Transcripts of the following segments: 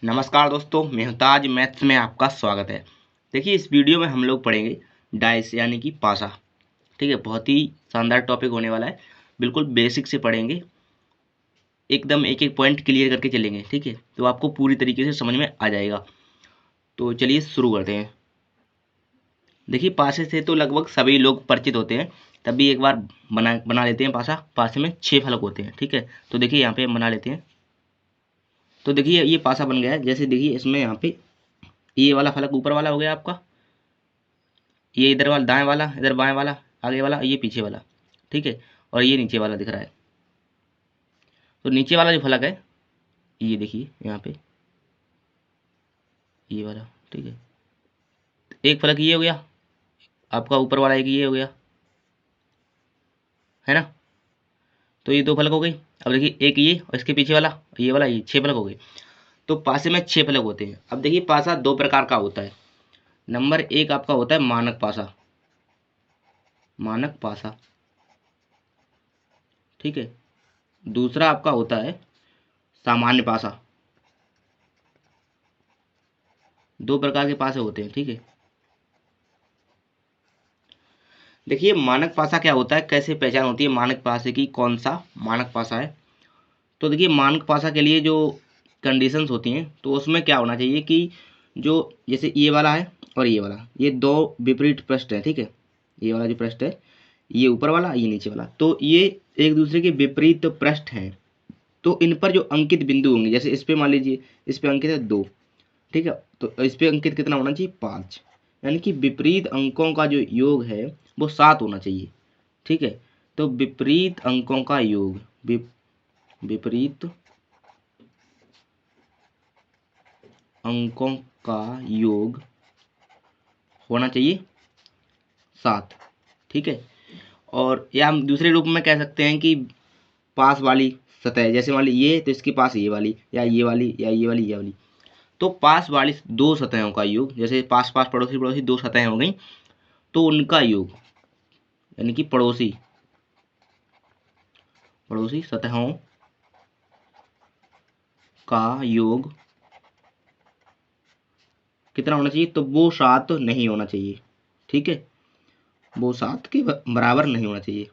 नमस्कार दोस्तों, मैं हूं ताज। मैथ्स में आपका स्वागत है। देखिए, इस वीडियो में हम लोग पढ़ेंगे डाइस यानी कि पासा। ठीक है, बहुत ही शानदार टॉपिक होने वाला है। बिल्कुल बेसिक से पढ़ेंगे, एकदम एक एक पॉइंट क्लियर करके चलेंगे। ठीक है, तो आपको पूरी तरीके से समझ में आ जाएगा। तो चलिए शुरू करते हैं। देखिए, पासे से तो लगभग सभी लोग परिचित होते हैं, तब भी एक बार बना बना लेते हैं पासा। पासे में 6 फलक होते हैं। ठीक है, तो देखिए यहाँ पे हम बना लेते हैं। तो देखिए ये पासा बन गया है। जैसे देखिए इसमें यहाँ पे ये वाला फलक ऊपर वाला हो गया आपका, ये इधर वाला दाएं वाला, इधर बाएं वाला, आगे वाला, ये पीछे वाला। ठीक है, और ये नीचे वाला दिख रहा है। तो नीचे वाला जो फलक है, ये देखिए यहाँ पे, ये वाला। ठीक है, एक फलक ये हो गया आपका, ऊपर वाला एक ये हो गया, है ना। तो ये 2 फलक हो गई। अब देखिए एक ये और इसके पीछे वाला, ये वाला, ये 6 फलक हो गए। तो पासे में 6 फलक होते हैं। अब देखिए पासा 2 प्रकार का होता है। नंबर 1 आपका होता है मानक पासा। मानक पासा, ठीक है। दूसरा आपका होता है सामान्य पासा। 2 प्रकार के पासे होते हैं। ठीक है, देखिए मानक पासा क्या होता है, कैसे पहचान होती है मानक पासे की, कौन सा मानक पासा है। तो देखिए मानक पासा के लिए जो कंडीशंस होती हैं, तो उसमें क्या होना चाहिए कि जो जैसे ये वाला है और ये वाला, ये 2 विपरीत पृष्ठ है। ठीक है, ये वाला जो पृष्ठ है, ये ऊपर वाला, ये नीचे वाला, तो ये एक दूसरे के विपरीत पृष्ठ हैं। तो इन पर जो अंकित बिंदु होंगे, जैसे इस पे मान लीजिए इस पे अंकित है 2। ठीक है, तो इस पे अंकित कितना होना चाहिए, 5। यानी कि विपरीत अंकों का जो योग है वो 7 होना चाहिए। ठीक है, तो विपरीत अंकों का योग, विपरीत अंकों का योग होना चाहिए 7। ठीक है, और या हम दूसरे रूप में कह सकते हैं कि पास वाली सतह, जैसे मान ली ये, तो इसके पास ये वाली, या ये वाली, या ये वाली, ये वाली। तो पास वाली 2 सतहों का योग, जैसे पास पास पड़ोसी पड़ोसी 2 सतहें हो गई, तो उनका योग, यानी कि पड़ोसी पड़ोसी सतहों का योग कितना होना चाहिए, तो वो 7 नहीं होना चाहिए। ठीक है, वो 7 के बराबर नहीं होना चाहिए।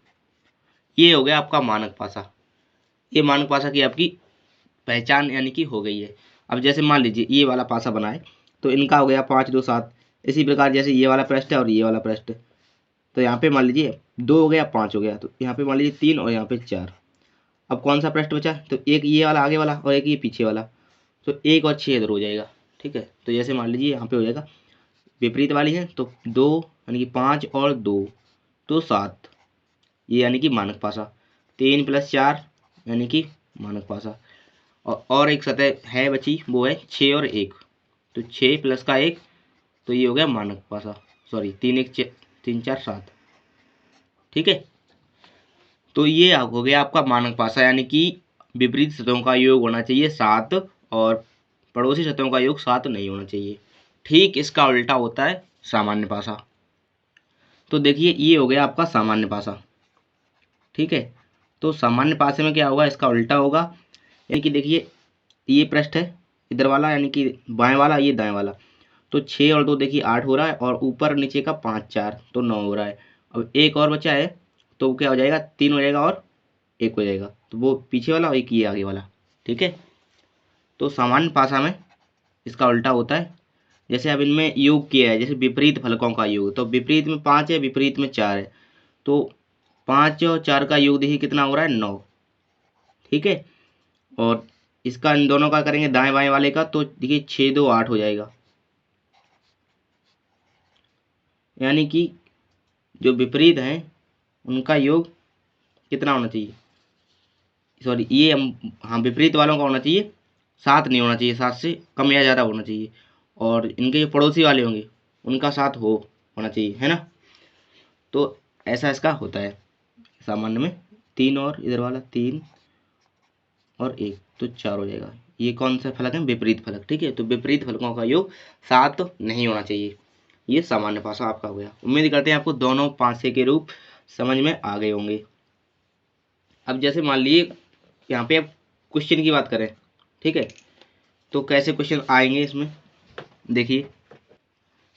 ये हो गया आपका मानक पासा। ये मानक पासा की आपकी पहचान यानी कि हो गई है। अब जैसे मान लीजिए ये वाला पासा बनाए, तो इनका हो गया 5 2 7। इसी प्रकार जैसे ये वाला पृष्ठ है और ये वाला पृष्ठ, तो यहाँ पे मान लीजिए 2 हो गया, 5 हो गया, तो यहाँ पे मान लीजिए 3 और यहाँ पे 4। अब कौन सा पृष्ठ बचा, तो एक ये वाला आगे वाला और एक ये पीछे वाला, तो 1 और 6 इधर हो जाएगा। ठीक है, तो जैसे मान लीजिए यहाँ पे हो जाएगा विपरीत वाली है, तो 2 यानी कि 5 और 2 तो 7, ये यानी कि मानक पासा। 3 + 4 यानी कि मानक पासा। और एक सतह है बची, वो है 6 और 1, तो 6 प्लस का 1, तो ये हो गया मानक पासा। सॉरी, 3 1 3 4 7। ठीक है, तो ये हो गया आपका मानक पासा, यानी कि विपरीत सतहों का योग होना चाहिए 7, और पड़ोसी सतहों का योग 7 नहीं होना चाहिए। ठीक इसका उल्टा होता है सामान्य पासा। तो देखिए ये हो गया आपका सामान्य पासा। ठीक है, तो सामान्य पासे में क्या होगा, इसका उल्टा होगा। यानी कि देखिए ये पृष्ठ है इधर वाला, यानी कि बाएं वाला, ये दाएं वाला, तो 6 और 2 देखिए 8 हो रहा है, और ऊपर नीचे का 5 4 तो 9 हो रहा है। अब एक और बचा है, तो क्या हो जाएगा, 3 हो जाएगा और 1 हो जाएगा, तो वो पीछे वाला और एक ये आगे वाला। ठीक है, तो सामान्य पासा में इसका उल्टा होता है। जैसे अब इनमें योग किया है, जैसे विपरीत फलकों का योग, तो विपरीत में 5 है, विपरीत में 4 है, तो 5 और 4 का योग देखिए कितना हो रहा है, 9। ठीक है, और इसका इन दोनों का करेंगे दाएं बाएं वाले का, तो देखिए 6 2 8 हो जाएगा। यानी कि जो विपरीत हैं उनका योग कितना होना चाहिए, सॉरी ये हम, हाँ विपरीत वालों का होना चाहिए 7 नहीं होना चाहिए, 7 से कम या ज़्यादा होना चाहिए। और इनके जो पड़ोसी वाले होंगे उनका 7 होना चाहिए, है ना। तो ऐसा इसका होता है सामान्य में। 3 और इधर वाला 3 और 1 तो 4 हो जाएगा। ये कौन सा फलक है, विपरीत फलक। ठीक है, तो विपरीत फलकों का योग 7 नहीं होना चाहिए। ये सामान्य पासा आपका हो गया। उम्मीद करते हैं आपको दोनों पासे के रूप समझ में आ गए होंगे। अब जैसे मान लीजिए यहाँ पे अब क्वेश्चन की बात करें। ठीक है, तो कैसे क्वेश्चन आएंगे इसमें, देखिए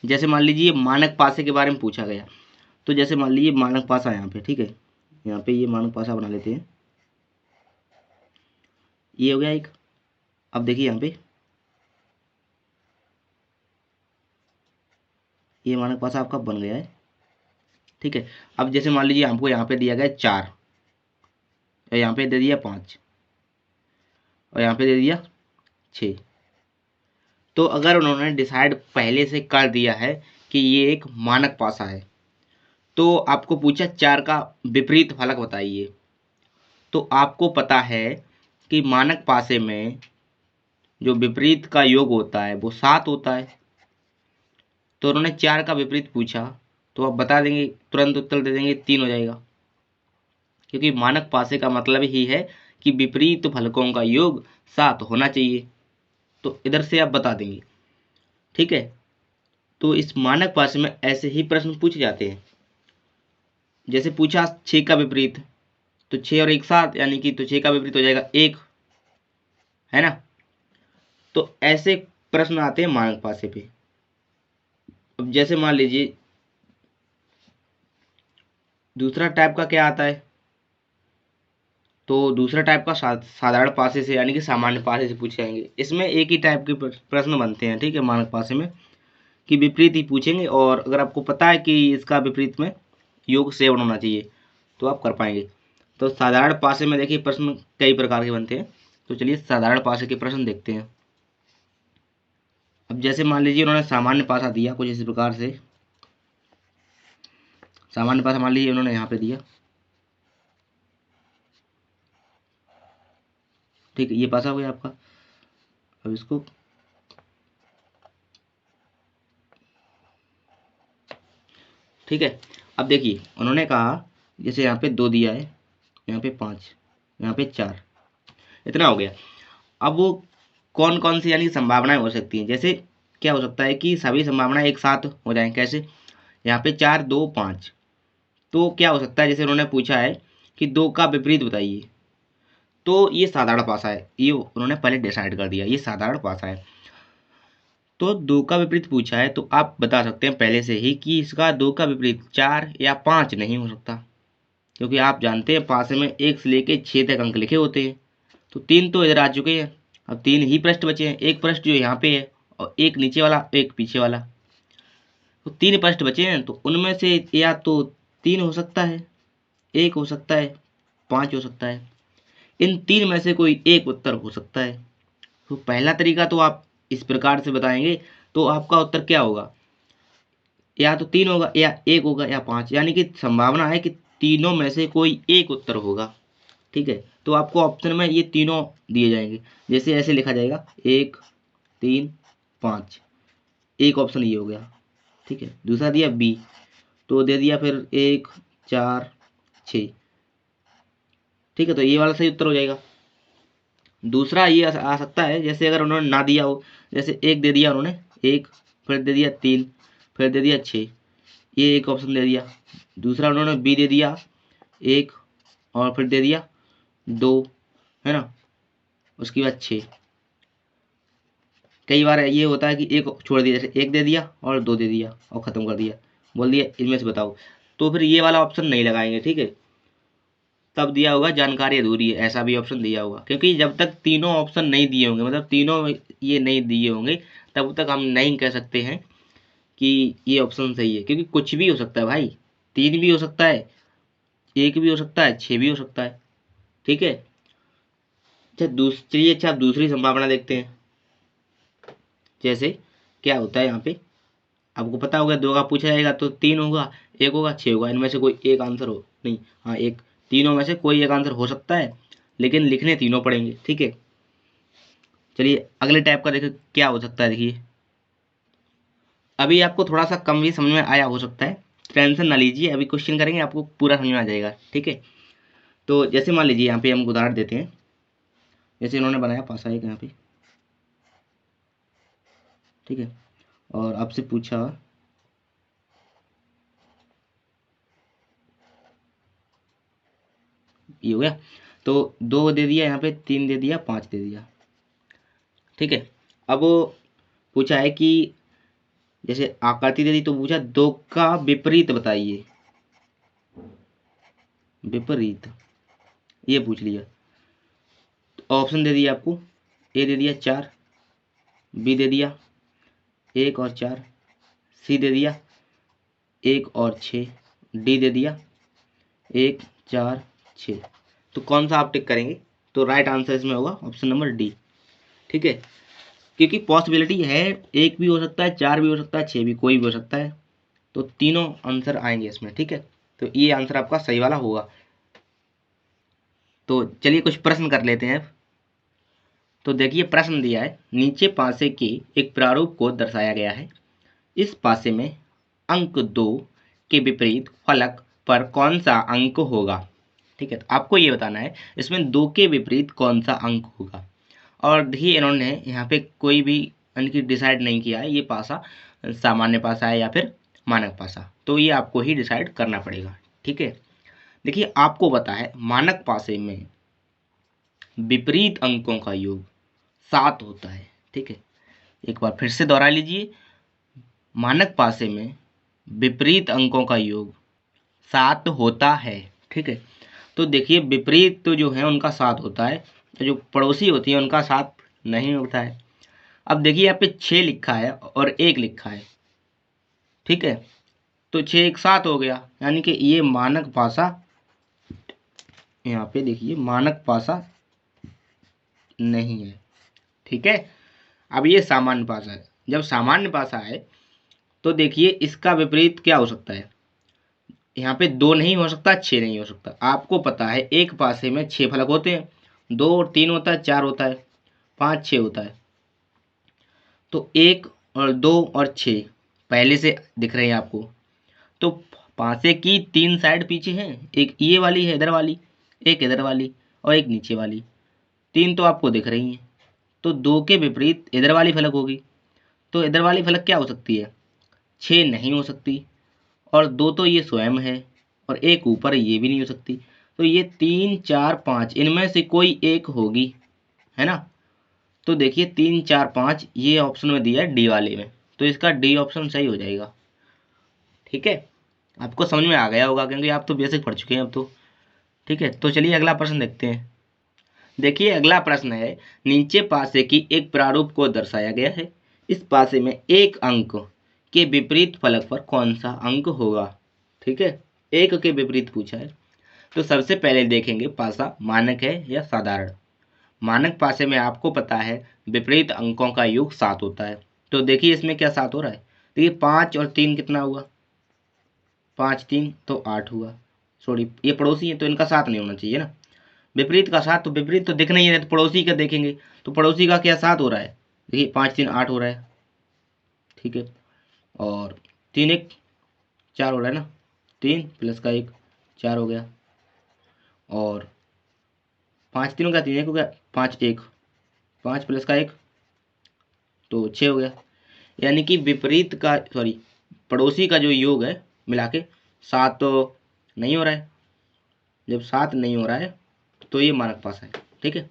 जैसे मान लीजिए मानक पासे के बारे में पूछा गया, तो जैसे मान लीजिए मानक पासा यहाँ पे, ठीक है, यहाँ पे ये मानक पासा बना लेते हैं, ये हो गया एक। अब देखिए यहाँ पे ये मानक पासा आपका बन गया है, ठीक है। अब जैसे मान लीजिए हमको यहाँ पे दिया गया 4, और यहाँ पे दे दिया 5, और यहाँ पे दे दिया 6। तो अगर उन्होंने डिसाइड पहले से कर दिया है कि ये एक मानक पासा है, तो आपको पूछा 4 का विपरीत फलक बताइए, तो आपको पता है कि मानक पासे में जो विपरीत का योग होता है वो 7 होता है। तो उन्होंने 4 का विपरीत पूछा, तो आप बता देंगे, तुरंत उत्तर दे देंगे 3 हो जाएगा, क्योंकि मानक पासे का मतलब ही है कि विपरीत फलकों का योग 7 होना चाहिए। तो इधर से आप बता देंगे, ठीक है। तो इस मानक पासे में ऐसे ही प्रश्न पूछे जाते हैं। जैसे पूछा 6 का विपरीत, तो 6 और 1 7, यानी कि तो 6 का विपरीत हो जाएगा 1, है ना। तो ऐसे प्रश्न आते हैं मानक पासे पे। अब जैसे मान लीजिए दूसरा टाइप का क्या आता है, तो दूसरा टाइप का साधारण पासे से यानी कि सामान्य पासे से पूछे जाएंगे। इसमें एक ही टाइप के प्रश्न बनते हैं, ठीक है, मानक पासे में, कि विपरीत ही पूछेंगे, और अगर आपको पता है कि इसका विपरीत में योग 7 होना चाहिए तो आप कर पाएंगे। तो साधारण पासे में देखिए प्रश्न कई प्रकार के बनते हैं। तो चलिए साधारण पासे के प्रश्न देखते हैं। अब जैसे मान लीजिए उन्होंने सामान्य पासा दिया कुछ इस प्रकार से, सामान्य पासा मान लीजिए उन्होंने यहाँ पे दिया, ठीक है, ये पासा हो गया आपका। अब इसको ठीक है। अब देखिए उन्होंने कहा जैसे यहाँ पे 2 दिया है, यहाँ पे 5, यहाँ पे 4, इतना हो गया। अब वो कौन कौन सी यानी संभावनाएं हो सकती हैं, जैसे क्या हो सकता है कि सभी संभावनाएं एक साथ हो जाएं, कैसे, यहाँ पे 4 2 5। तो क्या हो सकता है, जैसे उन्होंने पूछा है कि 2 का विपरीत बताइए, तो ये साधारण पासा है, ये उन्होंने पहले डिसाइड कर दिया, ये साधारण पासा है। तो 2 का विपरीत पूछा है, तो आप बता सकते हैं पहले से ही कि इसका 2 का विपरीत 4 या 5 नहीं हो सकता, क्योंकि आप जानते हैं पासे में 1 से लेके 6 तक अंक लिखे होते हैं। तो 3 तो इधर आ चुके हैं, अब 3 ही पृष्ठ बचे हैं, एक पृष्ठ जो यहाँ पे है और एक नीचे वाला एक पीछे वाला, तो 3 पृष्ठ बचे हैं। तो उनमें से या तो 3 हो सकता है, 1 हो सकता है, 5 हो सकता है, इन 3 में से कोई एक उत्तर हो सकता है। तो पहला तरीका तो आप इस प्रकार से बताएंगे, तो आपका उत्तर क्या होगा, या तो 3 होगा या 1 होगा या 5, यानी कि संभावना है कि तीनों में से कोई एक उत्तर होगा, ठीक है। तो आपको ऑप्शन में ये तीनों दिए जाएंगे, जैसे ऐसे लिखा जाएगा 1 3 5, एक ऑप्शन ये हो गया, ठीक है। दूसरा दिया बी, तो दे दिया फिर 1 4 6, ठीक है, तो ये वाला सही उत्तर हो जाएगा। दूसरा ये आ सकता है, जैसे अगर उन्होंने ना दिया हो, जैसे 1 दे दिया उन्होंने, 1 फिर दे दिया 3 फिर दे दिया 6, ये एक ऑप्शन दे दिया। दूसरा उन्होंने बी दे दिया 1 और फिर दे दिया 2, है ना, उसके बाद 6। कई बार ये होता है कि एक छोड़ दिया, जैसे 1 दे दिया और 2 दे दिया और ख़त्म कर दिया, बोल दिया इनमें से बताओ, तो फिर ये वाला ऑप्शन नहीं लगाएंगे, ठीक है। तब दिया होगा जानकारी अधूरी है, ऐसा भी ऑप्शन दिया होगा, क्योंकि जब तक तीनों ऑप्शन नहीं दिए होंगे, मतलब तीनों ये नहीं दिए होंगे, तब तक हम नहीं कह सकते हैं कि ये ऑप्शन सही है, क्योंकि कुछ भी हो सकता है भाई, 3 भी हो सकता है, 1 भी हो सकता है, 6 भी हो सकता है, ठीक है। अच्छा आप दूसरी संभावना देखते हैं। जैसे क्या होता है यहाँ पे, आपको पता होगा 2 का पूछा जाएगा तो 3 होगा, 1 होगा, 6 होगा, इनमें से कोई एक आंसर हो नहीं, हाँ एक, तीनों में से कोई एक आंसर हो सकता है, लेकिन लिखने तीनों पड़ेंगे, ठीक है। चलिए अगले टाइप का देखिए क्या हो सकता है, देखिए अभी आपको थोड़ा सा कम भी समझ में आया हो सकता है, टेंशन ना लीजिए, अभी क्वेश्चन करेंगे आपको पूरा समझ में आ जाएगा, ठीक है। तो जैसे मान लीजिए यहाँ पे हम उदाहरण देते हैं, जैसे इन्होंने बनाया पासा एक यहाँ पे, ठीक है, और आपसे पूछा ये हो गया, तो 2 दे दिया, यहाँ पे 3 दे दिया, 5 दे दिया, ठीक है। अब पूछा है कि जैसे आकृति दे दी तो पूछा दो का विपरीत बताइए, विपरीत ये पूछ लिया। तो ऑप्शन दे दिया आपको, ए दे दिया 4, बी दे दिया 1 और 4, सी दे दिया 1 और 6, डी दे दिया 1 4 6। तो कौन सा आप टिक करेंगे? तो राइट आंसर इसमें होगा ऑप्शन नंबर डी। ठीक है, क्योंकि पॉसिबिलिटी है 1 भी हो सकता है, 4 भी हो सकता है, 6 भी, कोई भी हो सकता है। तो तीनों आंसर आएंगे इसमें। ठीक है, तो ये आंसर आपका सही वाला होगा। तो चलिए कुछ प्रश्न कर लेते हैं। तो देखिए प्रश्न दिया है, नीचे पासे के एक प्रारूप को दर्शाया गया है। इस पासे में अंक 2 के विपरीत फलक पर कौन सा अंक होगा? ठीक है, तो आपको ये बताना है इसमें 2 के विपरीत कौन सा अंक होगा। और देखिए इन्होंने यहाँ पे कोई भी यानी कि डिसाइड नहीं किया है ये पासा सामान्य पासा है या फिर मानक पासा, तो ये आपको ही डिसाइड करना पड़ेगा। ठीक है, देखिए आपको पता है मानक पासे में विपरीत अंकों का योग 7 होता है। ठीक है, एक बार फिर से दोहरा लीजिए, मानक पासे में विपरीत अंकों का योग 7 होता है। ठीक है, तो देखिए विपरीत तो जो है उनका 7 होता है, तो जो पड़ोसी होती है उनका 7 नहीं होता है। अब देखिए यहाँ पे 6 लिखा है और 1 लिखा है। ठीक है, तो 6 एक 7 हो गया, यानी कि ये मानक पासा, यहाँ पे देखिए मानक पासा नहीं है। ठीक है, अब ये सामान्य पासा है। जब सामान्य पासा है तो देखिए इसका विपरीत क्या हो सकता है? यहाँ पे 2 नहीं हो सकता, 6 नहीं हो सकता। आपको पता है एक पासे में 6 फलक होते हैं, 2 और 3 होता है, 4 होता है, 5 6 होता है। तो 1 और 2 और 6 पहले से दिख रहे हैं आपको। तो पासे की 3 साइड पीछे हैं, एक ये वाली है इधर वाली, एक इधर वाली और एक नीचे वाली, 3 तो आपको दिख रही हैं। तो 2 के विपरीत इधर वाली फलक होगी। तो इधर वाली फलक क्या हो सकती है? 6 नहीं हो सकती, और 2 तो ये स्वयं है, और एक ऊपर ये भी नहीं हो सकती। तो ये 3 4 5 इनमें से कोई एक होगी, है ना? तो देखिए 3 4 5 ये ऑप्शन में दिया है डी वाले में, तो इसका डी ऑप्शन सही हो जाएगा। ठीक है, आपको समझ में आ गया होगा क्योंकि आप तो बेसिक पढ़ चुके हैं अब तो। ठीक है, तो चलिए अगला प्रश्न देखते हैं। देखिए अगला प्रश्न है, नीचे पासे की एक प्रारूप को दर्शाया गया है। इस पासे में एक अंक के विपरीत फलक पर कौन सा अंक होगा? ठीक है, एक के विपरीत पूछा है। तो सबसे पहले देखेंगे पासा मानक है या साधारण। मानक पासे में आपको पता है विपरीत अंकों का योग 7 होता है। तो देखिए इसमें क्या 7 हो रहा है? देखिए 5 और 3 कितना हुआ? 5 3 तो 8 हुआ। सॉरी ये पड़ोसी है तो इनका 7 नहीं होना चाहिए ना। विपरीत का 7, तो विपरीत तो दिख नहीं है, तो पड़ोसी का देखेंगे। तो पड़ोसी का क्या 7 हो रहा है? देखिए 5 3 8 हो रहा है। ठीक है, और 3 1 4 हो रहा है ना, 3 प्लस का 1 4 हो गया, और 5 3 का 3 1 हो गया, 5 1 5 प्लस का 1 तो 6 हो गया। यानी कि विपरीत का सॉरी पड़ोसी का जो योग है मिला के 7 तो नहीं हो रहा है। जब 7 नहीं हो रहा है तो ये मानक पासा है। ठीक है,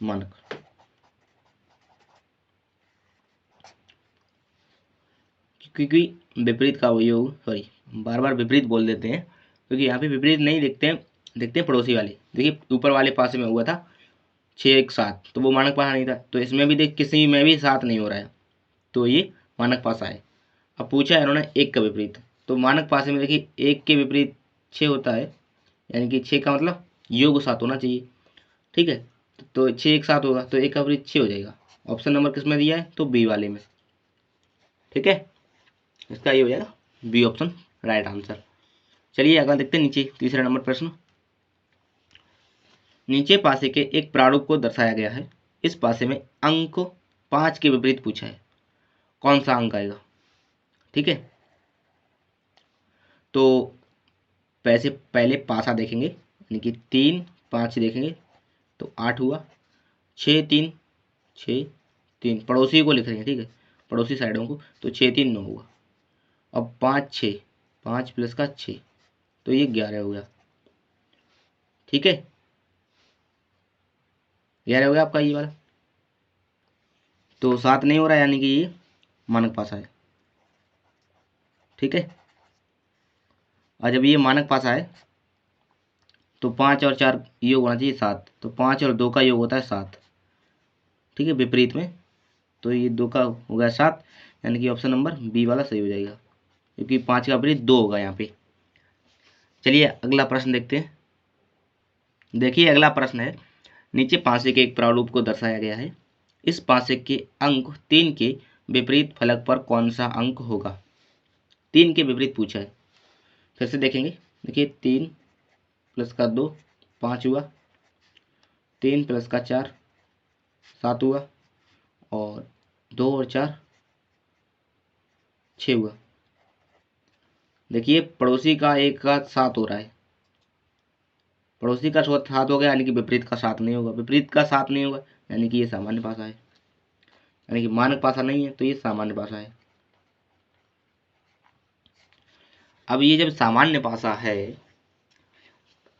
मानक। क्योंकि विपरीत का वो योग सॉरी बार बार विपरीत बोल देते हैं, क्योंकि यहाँ पे विपरीत नहीं देखते हैं, देखते हैं पड़ोसी वाले। देखिए ऊपर वाले पासे में हुआ था 6 1 7, तो वो मानक पासा नहीं था। तो इसमें भी देख किसी में भी 7 नहीं हो रहा है, तो ये मानक पासा है। अब पूछा है इन्होंने एक का विपरीत, तो मानक पासे में देखिए एक के विपरीत 6 होता है, यानी कि 6 का मतलब योग 7 होना चाहिए। ठीक है, तो 6 1 7 होगा, तो एक का विपरीत 6 हो जाएगा। ऑप्शन नंबर किस में दिया है? तो बी वाले में। ठीक है, इसका ये हो जाएगा बी ऑप्शन राइट आंसर। चलिए अगला देखते हैं, नीचे तीसरा नंबर प्रश्न। नीचे पासे के एक प्रारूप को दर्शाया गया है। इस पासे में अंक 5 के विपरीत पूछा है, कौन सा अंक आएगा? ठीक है, तो पैसे पहले पासा देखेंगे, यानी कि 3 5 देखेंगे तो 8 हुआ, 6 3 6 3 पड़ोसी को लिख रहे हैं। ठीक है, पड़ोसी साइडों को, तो 6 3 9 हुआ। अब 5 6 5 प्लस का 6 तो ये 11 हो गया। ठीक है, 11 हो गया आपका ये वाला। तो 7 नहीं हो रहा, यानी कि ये मानक पासा है। ठीक है, और जब ये मानक पासा है तो 5 और 4 योग होना चाहिए 7, तो 5 और 2 का योग होता है 7। ठीक है, विपरीत में, तो ये 2 का हो गया 7, यानी कि ऑप्शन नंबर बी वाला सही हो जाएगा, क्योंकि 5 का विपरीत 2 होगा यहाँ पे। चलिए अगला प्रश्न देखते हैं। देखिए अगला प्रश्न है, नीचे पासे के एक प्रारूप को दर्शाया गया है। इस पासे के अंक 3 के विपरीत फलक पर कौन सा अंक होगा। 3 के विपरीत पूछा है, फिर से देखेंगे। देखिए 3 प्लस का 2 5 हुआ, 3 प्लस का 4 7 हुआ, और 2 और 4 6 हुआ। देखिए पड़ोसी का 1 का 7 हो रहा है, पड़ोसी का 7 हो गया, यानी कि विपरीत का 7 नहीं होगा, विपरीत का 7 नहीं होगा, यानी कि ये सामान्य पासा है, यानी कि मानक पासा नहीं है, तो ये सामान्य पासा है। अब ये जब सामान्य पासा है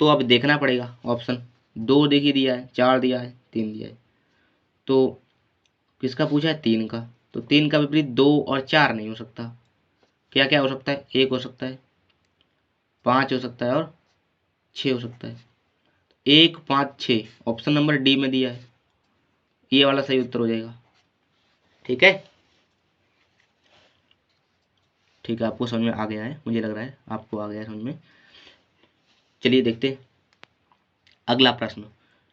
तो अब देखना पड़ेगा ऑप्शन। 2 देखिए दिया है, 4 दिया है, 3 दिया है, तो किसका पूछा है, 3 का। तो 3 का विपरीत 2 और 4 नहीं हो सकता, क्या क्या हो सकता है, 1 हो सकता है, 5 हो सकता है, और 6 हो सकता है। 1 5 6 ऑप्शन नंबर डी में दिया है, ये वाला सही उत्तर हो जाएगा। ठीक है, ठीक है, आपको समझ में आ गया है, मुझे लग रहा है आपको आ गया है समझ में। चलिए देखते हैं अगला प्रश्न।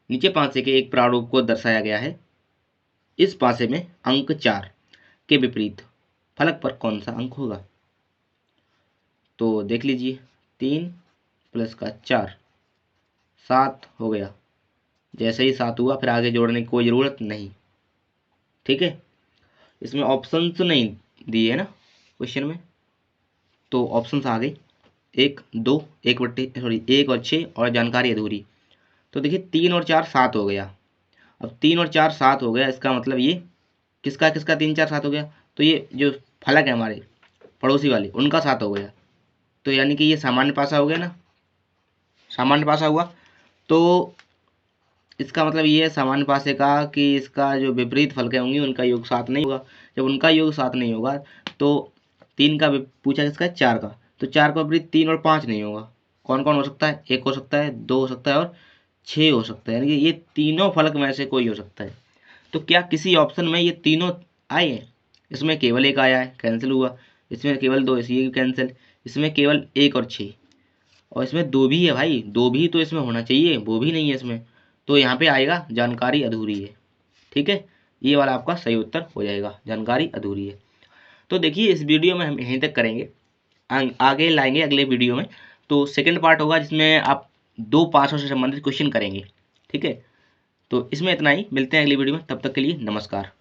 नीचे पासे के एक प्रारूप को दर्शाया गया है। इस पासे में अंक 4 के विपरीत फलक पर कौन सा अंक होगा। तो देख लीजिए, 3 प्लस का 4 7 हो गया, जैसे ही 7 हुआ फिर आगे जोड़ने की कोई ज़रूरत नहीं। ठीक है, इसमें ऑप्शन तो नहीं दिए है ना क्वेश्चन में, तो ऑप्शन आ गए 1 2 1 और 6 और जानकारी अधूरी। तो देखिए 3 और 4 7 हो गया। अब 3 और 4 7 हो गया, इसका मतलब ये किसका किसका 3 4 7 हो गया, तो ये जो फलक है हमारे पड़ोसी वाले उनका 7 हो गया, तो यानी कि ये सामान्य पासा हो गया ना, सामान्य पासा हुआ। तो इसका मतलब ये है सामान्य पासे का कि इसका जो विपरीत फलकें होंगी उनका योग 7 नहीं होगा। जब उनका योग 7 नहीं होगा तो 3 का पूछा किसका है, 4 का, तो 4 का विपरीत 3 और 5 नहीं होगा। कौन कौन हो सकता है, 1 हो सकता है, 2 हो सकता है, और 6 हो सकता है, यानी कि ये तीनों फलक में से कोई हो सकता है। तो क्या किसी ऑप्शन में ये तीनों आए हैं, इसमें केवल 1 आया है, कैंसिल हुआ, इसमें केवल 2, इसलिए कैंसिल, इसमें केवल 1 और 6, और इसमें 2 भी है भाई, 2 भी तो इसमें होना चाहिए, वो भी नहीं है इसमें, तो यहाँ पे आएगा जानकारी अधूरी है। ठीक है, ये वाला आपका सही उत्तर हो जाएगा, जानकारी अधूरी है। तो देखिए इस वीडियो में हम यहीं तक करेंगे, आगे लाएंगे अगले वीडियो में। तो सेकंड पार्ट होगा जिसमें आप 2 पासों से संबंधित क्वेश्चन करेंगे। ठीक है, तो इसमें इतना ही, मिलते हैं अगली वीडियो में, तब तक के लिए नमस्कार।